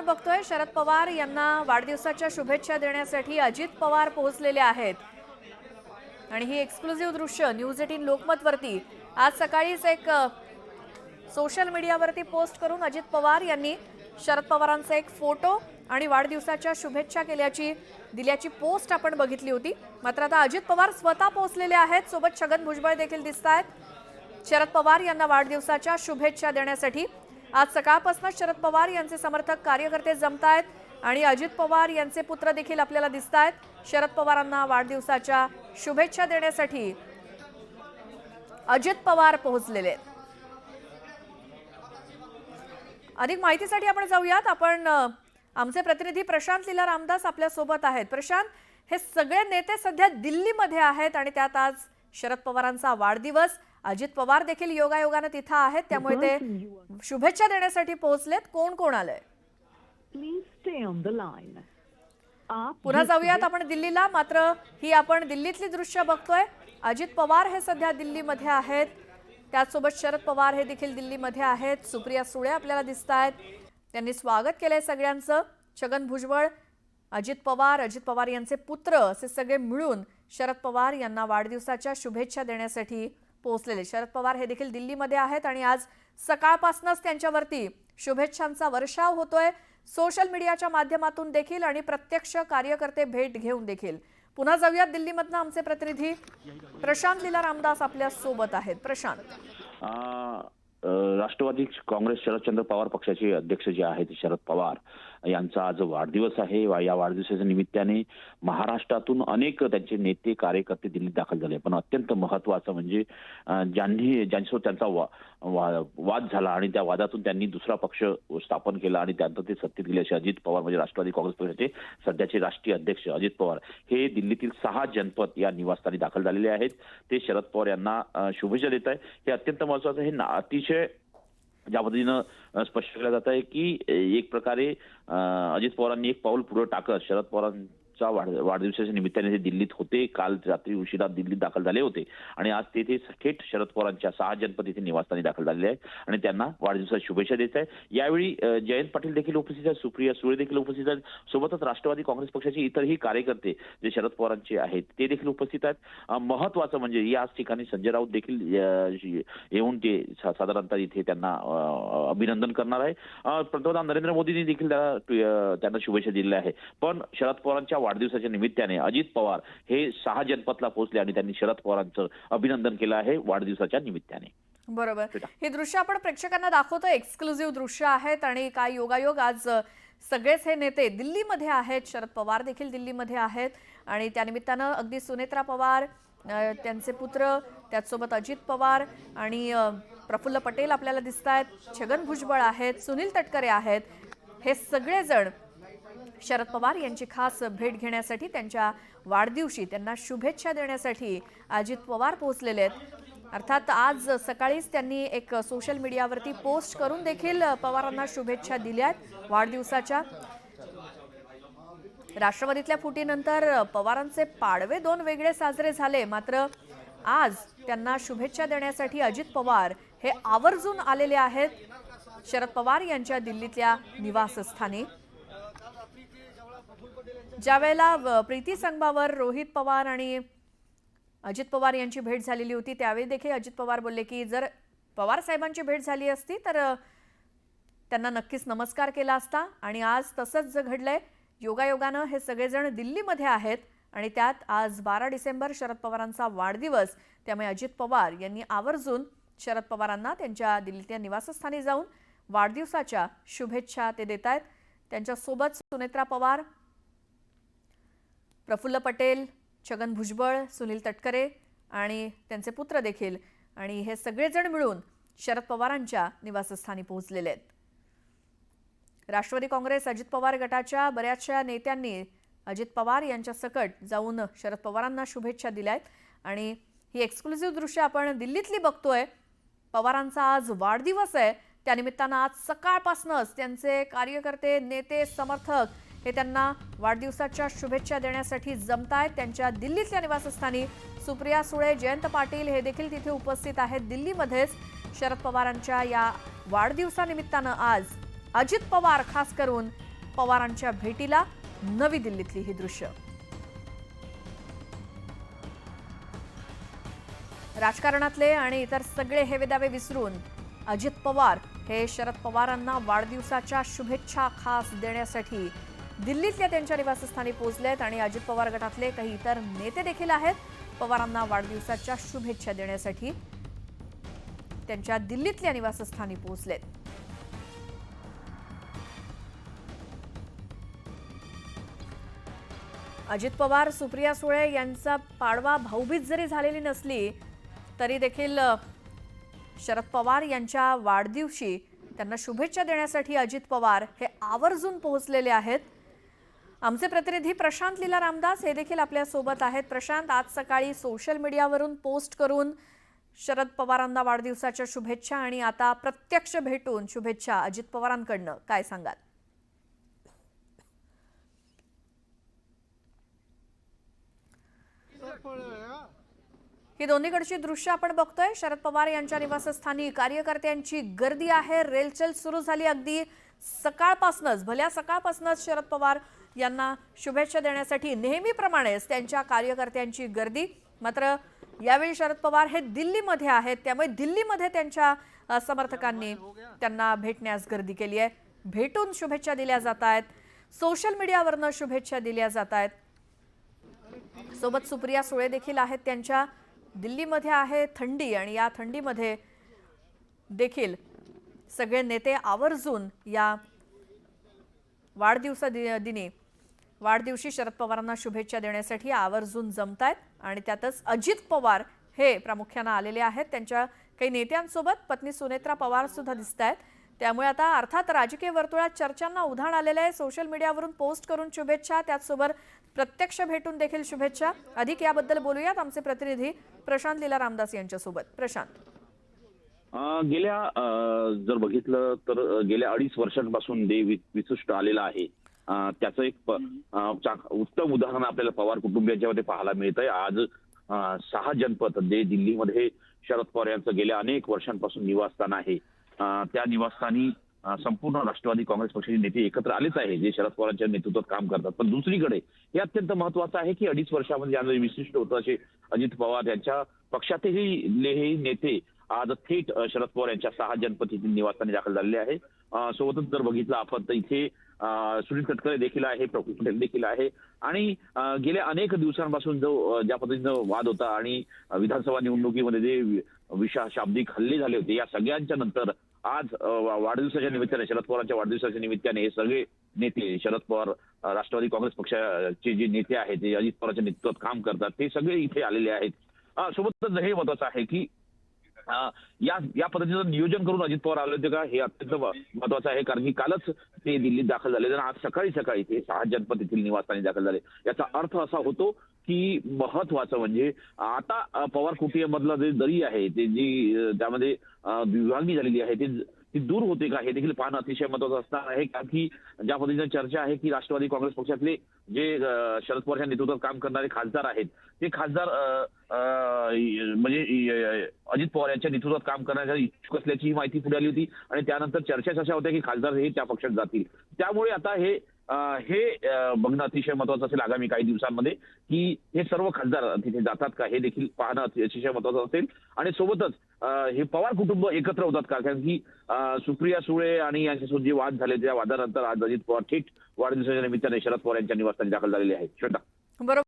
बघतोय शरद पवार यांना वाढदिवसाच्या शुभेच्छा देण्यासाठी अजित पवार पोहोचलेले आहेत आणि ही एक्सक्लुझिव्ह दृश्य न्यूज 18 लोकमत वरती आज सकाळीच एक सोशल मीडियावरती पोस्ट करून अजित पवार यांनी शरद पवारांचा एक फोटो आणि वाढदिवसाच्या शुभेच्छा दिल्याची पोस्ट आपण बघितली होती। मात्र आता अजित पवार स्वतः पोहोचलेले आहेत, सोबत छगन भुजबळ देखील दिसतायत। शरद पवार यांना वाढदिवसाच्या शुभेच्छा देण्यासाठी आज सकाळपासून शरद पवार यांचे समर्थक कार्यकर्ते जमतायत आणि अजित पवार यांचे पुत्र देखील आपल्याला दिसतायत। शरद पवारांना वाढदिवसाच्या शुभेच्छा देण्यासाठी अजित पवार पोहोचलेले आहेत। अधिक माहितीसाठी आपण जाऊयात। आपण आमचे प्रतिनिधी प्रशांत लीला रामदास आपल्या सोबत आहेत। प्रशांत, हे सगळे नेते सध्या दिल्लीमध्ये आहेत आणि त्यात आज शरद पवारांचा वाढदिवस, अजित पवार देखील योगायोगाने तिथे आहेत, त्यामुळे ते शुभेच्छा देण्यासाठी पोहोचलेत। कोण कोण आलंय? पुन्हा जाऊयात आपण दिल्लीला। मात्र ही आपण दिल्लीतली दृश्य बघतोय। अजित पवार हे सध्या दिल्लीमध्ये आहेत, त्याचसोबत शरद पवार हे देखील दिल्लीमध्ये आहेत। सुप्रिया सुळे आपल्याला दिसतायत, त्यांनी स्वागत केलंय सगळ्यांचं। छगन भुजबळ, अजित पवार यांचे पुत्र असे सगळे मिळून शरद पवार यांना वाढदिवसाच्या शुभेच्छा देण्यासाठी पोहोचलेले। शरद पवार हे देखील दिल्लीमध्ये आहेत आणि आज सकाळपासूनच त्यांच्यावरती शुभेच्छांचा वर्षाव होतोय, सोशल मीडियाच्या माध्यमातून देखील आणि प्रत्यक्ष कार्यकर्ते भेट घेऊन देखील। पुन्हा जाऊयात दिल्लीमधनं आमचे प्रतिनिधी प्रशांत लीला रामदास आपल्या सोबत आहेत। प्रशांत, राष्ट्रवादी काँग्रेस शरदचंद्र पवार पक्षाचे अध्यक्ष जे आहेत शरद पवार यांचा आज वाढदिवस आहे। या वाढदिवसाच्या निमित्ताने महाराष्ट्रातून अनेक त्यांचे नेते कार्यकर्ते दिल्लीत दाखल झाले, पण अत्यंत महत्त्वाचं म्हणजे ज्यांच्यासोबत त्यांचा वाद झाला आणि त्या वादातून त्यांनी दुसरा पक्ष स्थापन केला आणि त्यानंतर ते सत्तेत गेले असे अजित पवार म्हणजे राष्ट्रवादी काँग्रेस पक्षाचे सध्याचे राष्ट्रीय अध्यक्ष अजित पवार हे दिल्लीतील 6 जनपद या निवासस्थानी दाखल झालेले आहेत। ते शरद पवार यांना शुभेच्छा देत आहे। हे अत्यंत महत्त्वाचं, हे अतिशय ज्या पद्धतीनं स्पष्ट केलं जात आहे की एक प्रकारे अजित पवारांनी एक पाऊल पुढे टाकत शरद पवारांचा वाढदिवसाच्या निमित्ताने ते दिल्लीत होते। काल रात्री उशिरा दिल्लीत दाखल झाले होते आणि आज ते थेट शरद पवारांच्या 6 जनपद येथे निवासस्थानी दाखल झालेले आहेत आणि त्यांना वाढदिवसाच्या शुभेच्छा देत आहे। यावेळी जयंत पाटील देखील उपस्थित आहेत, सुप्रिया सुळे देखील उपस्थित आहेत, सोबतच राष्ट्रवादी काँग्रेस पक्षाचे इतरही कार्यकर्ते जे शरद पवारांचे आहेत ते देखील उपस्थित आहेत। महत्त्वाचं म्हणजे याच ठिकाणी संजय राऊत देखील येऊन ते साधारणतः इथे त्यांना अभिनंदन करणार आहे। पंतप्रधान नरेंद्र मोदींनी देखील त्यांना शुभेच्छा दिलेल्या आहे। पण शरद पवारांच्या वाढदिवसाच्या निमित्ताने अजित पवार हे 6 जनपदला पोहोचले आणि त्यांनी शरद पवारांचं अभिनंदन केलं आहे वाढदिवसाच्या निमित्ताने। बरोबर, हे दृश्य आपण प्रेक्षकांना दाखवतो, एक्सक्लुझिव्ह दृश्य आहेत आणि काय योगायोग आज सगळेच हे नेते दिल्लीमध्ये आहेत। शरद पवार देखील दिल्लीमध्ये आहेत आणि त्यानिमित्तानं अगदी सुनेत्रा पवार, त्यांचे पुत्र, त्याचसोबत अजित पवार आणि प्रफुल्ल पटेल आपल्याला दिसतायत, छगन भुजबळ आहेत, सुनील तटकरे आहेत, हे सगळेजण शरद पवार यांची खास भेट घेण्यासाठी, त्यांच्या वाढदिवशी त्यांना शुभेच्छा देण्यासाठी अजित पवार पोहोचलेले आहेत। अर्थात आज सकाळीच त्यांनी एक सोशल मीडियावरती पोस्ट करून देखील पवारांना शुभेच्छा दिल्यात वाढदिवसाच्या। राष्ट्रवादीतल्या फुटीनंतर पवारांचे पाडवे 2 वेगळे साजरे झाले, मात्र आज त्यांना शुभेच्छा देण्यासाठी अजित पवार हे आवर्जून आलेले आहेत शरद पवार यांच्या दिल्लीतल्या निवासस्थानी। ज्यावेळेला प्रीती संगमावर रोहित पवार आणि अजित पवार यांची भेट झालेली होती, त्यावेळी देखील अजित पवार बोलले की जर पवार साहेबांची भेट झाली असती तर त्यांना नक्कीच नमस्कार केला असता आणि आज तसंच घडलंय। योगायोगानं हे सगळेजण दिल्लीमध्ये आहेत आणि त्यात आज 12 डिसेंबर शरद पवारांचा वाढदिवस, त्यामुळे अजित पवार यांनी आवर्जून शरद पवारांना त्यांच्या दिल्लीतल्या निवासस्थानी जाऊन वाढदिवसाच्या शुभेच्छा ते देत आहेत। त्यांच्यासोबत सुनेत्रा पवार, प्रफुल्ल पटेल, छगन भुजबळ, सुनील तटकरे आणि त्यांचे पुत्र देखील, आणि हे सगळेजण मिळून शरद पवारांच्या निवासस्थानी पोहोचलेले आहेत। राष्ट्रवादी काँग्रेस अजित पवार गटाच्या बऱ्याचशा नेत्यांनी अजित पवार यांच्या सकट जाऊन शरद पवारांना शुभेच्छा दिल्यात आणि ही एक्सक्लुझिव्ह दृश्य आपण दिल्लीतली बघतोय। पवारांचा आज वाढदिवस आहे, त्यानिमित्तानं आज सकाळपासूनच त्यांचे कार्यकर्ते, नेते, समर्थक हे त्यांना वाढदिवसाच्या शुभेच्छा देण्यासाठी जमतायत। त्यांच्या दिल्लीतल्या निवासस्थानी सुप्रिया सुळे, जयंत पाटील हे देखील तिथे उपस्थित आहेत। दिल्लीमध्येच शरद पवारांच्या या वाढदिवसानिमित्तानं आज अजित पवार खास करून पवारांच्या भेटीला नवी दिल्लीतली ही दृश्य. राजकारणातले आणि इतर सगळे हेवेदावे विसरून अजित पवार हे शरद पवारांना वाढदिवसाच्या शुभेच्छा खास देण्यासाठी दिल्लीतल्या त्यांच्या निवासस्थानी पोहोचलेत आणि अजित पवार गटातले काही इतर नेते देखील आहेत पवारांना वाढदिवसाच्या शुभेच्छा देण्यासाठी त्यांच्या दिल्लीतल्या निवासस्थानी पोहोचलेत. अजित पवार सुप्रिया सुळे यांचा पाडवा भाऊबीज जरी झालेली नसली तरी देखील शरद पवार यांच्या वाढदिवशी त्यांना शुभेच्छा देण्यासाठी अजित पवार हे आवर्जून पोहोचलेले आहेत. आमचे प्रतिनिधी प्रशांत लीला रामदास हे देखील आपल्या सोबत आहेत. प्रशांत, आज सकाळी सोशल मीडियावरून पोस्ट करून शरद पवारांना वाढदिवसाच्या शुभेच्छा आणि आता प्रत्यक्ष भेटून शुभेच्छा अजित पवारांकडनं, काय सांगाल? ही दोन्हीकडची दृश्य आपण बघतोय. शरद पवार यांच्या निवासस्थानी कार्यकर्त्यांची गर्दी आहे. रेलचल सुरू झाली अगदी सकाळपासूनच, भल्या सकाळपासूनच शरद पवार यांना शुभेच्छा देण्यासाठी नेहमीप्रमाणेच त्यांच्या कार्यकर्त्यांची गर्दी. मात्र यावेळी शरद पवार हे दिल्लीमध्ये आहेत, त्यामुळे दिल्लीमध्ये त्यांच्या समर्थकांनी त्यांना भेटण्यास गर्दी केली आहे. भेटून शुभेच्छा दिल्या जात आहेत, सोशल मीडियावरनं शुभेच्छा दिल्या जात आहेत. सोबत सुप्रिया सुळे देखील आहेत त्यांच्या. दिल्लीमध्ये आहे थंडी आणि या थंडीमध्ये देखील सगळे नेते आवर्जून या वाढदिवशी शरद पवारांना शुभेच्छा देण्यासाठी आवर्जून जमतायत आणि त्यातच अजित पवार हे प्रामुख्याने आलेले आहेत. त्यांच्या काही नेत्यांसोबत पत्नी सुनेत्रा पवार सुद्धा दिसत आहेत. त्यामुळे आता अर्थात राजकीय वर्तुळात चर्चांना उधाण आलेलं आहे. सोशल मीडियावरून पोस्ट करून शुभेच्छा, त्याचसोबत प्रत्यक्ष भेटून देखील शुभेच्छा. अधिक याबद्दल बोलूयात आमचे प्रतिनिधी प्रशांत लीला रामदास यांच्यासोबत. प्रशांत, गेल्या जर बघितलं तर गेल्या 2.5 वर्षांपासून देव विशिष्ट आलेला आहे. त्याचं एक उत्तम उदाहरण आपल्याला पवार कुटुंबियांच्यामध्ये पाहायला मिळत आहे. आज 6 जनपद दिल्लीमध्ये शरद पवार यांचं गेल्या अनेक वर्षांपासून निवासस्थान आहे. त्या निवासस्थानी संपूर्ण राष्ट्रवादी काँग्रेस पक्षाचे नेते एकत्र आलेच आहे, जे शरद पवारांच्या नेतृत्वात काम करतात. पण दुसरीकडे हे अत्यंत महत्वाचं आहे की 2.5 वर्षामध्ये ज्यामध्ये विशिष्ट होतं असे अजित पवार यांच्या पक्षातही नेते आज थेट शरद पवार यांच्या 6 जनपदीतील निवासस्थानी दाखल झालेले आहे. सोबतच जर बघितलं आपण तर इथे सुनील तटकरे देखील आहे, प्रफुल्ल पटेल देखील आहे आणि गेल्या अनेक दिवसांपासून ज्या पद्धतीनं वाद होता आणि विधानसभा निवडणुकीमध्ये जे शाब्दिक हल्ले झाले होते, या सगळ्यांच्या नंतर आज वाढदिवसाच्या निमित्ताने, शरद पवारांच्या वाढदिवसाच्या निमित्ताने हे सगळे नेते, शरद पवार राष्ट्रवादी काँग्रेस पक्षाचे जे नेते आहेत, जे अजित पवारांच्या नेतृत्वात काम करतात, ते सगळे इथे आलेले आहेत. सोबतच हे महत्वाचं आहे की या पद्धतीचं नियोजन करून अजित पवार आले होते का, हे अत्यंत महत्वाचं आहे. कारण की कालच ते दिल्लीत दाखल झाले आणि आज सकाळी ते 6 जनपद येथील निवासस्थानी दाखल झाले. याचा अर्थ असा होतो की महत्वाचं म्हणजे आता पवार कुटुंबामधला जे दरी आहे, ते जी त्यामध्ये विभागणी झालेली आहे, ती दूर होते का, हे देखील पाहणं अतिशय महत्वाचं असणार आहे. कारण की ज्या पद्धतीने चर्चा आहे की राष्ट्रवादी काँग्रेस पक्षातले जे शरद पवारच्या नेतृत्वात काम करणारे खासदार आहेत, ते खासदार म्हणजे अजित पवार यांच्या नेतृत्वात काम करण्याच्या इच्छुक असल्याची माहिती पुढे आली होती आणि त्यानंतर चर्चा अशा होत्या की खासदार हे त्या पक्षात जातील. त्यामुळे आता हे बघणं अतिशय महत्वाचं असेल आगामी काही दिवसांमध्ये की हे सर्व खासदार तिथे जातात का, हे देखील पाहणं अतिशय महत्वाचं असेल. आणि सोबतच हे पवार कुटुंब एकत्र होतात का, कारण की सुप्रिया सुळे आणि यांच्यासोबत जे वाद झाले त्या वादानंतर आज अजित पवार थेट वाढदिवसाच्या निमित्ताने शरद पवार यांच्या निवासस्थानी दाखल झालेले आहेत. श्वेता, बरोबर.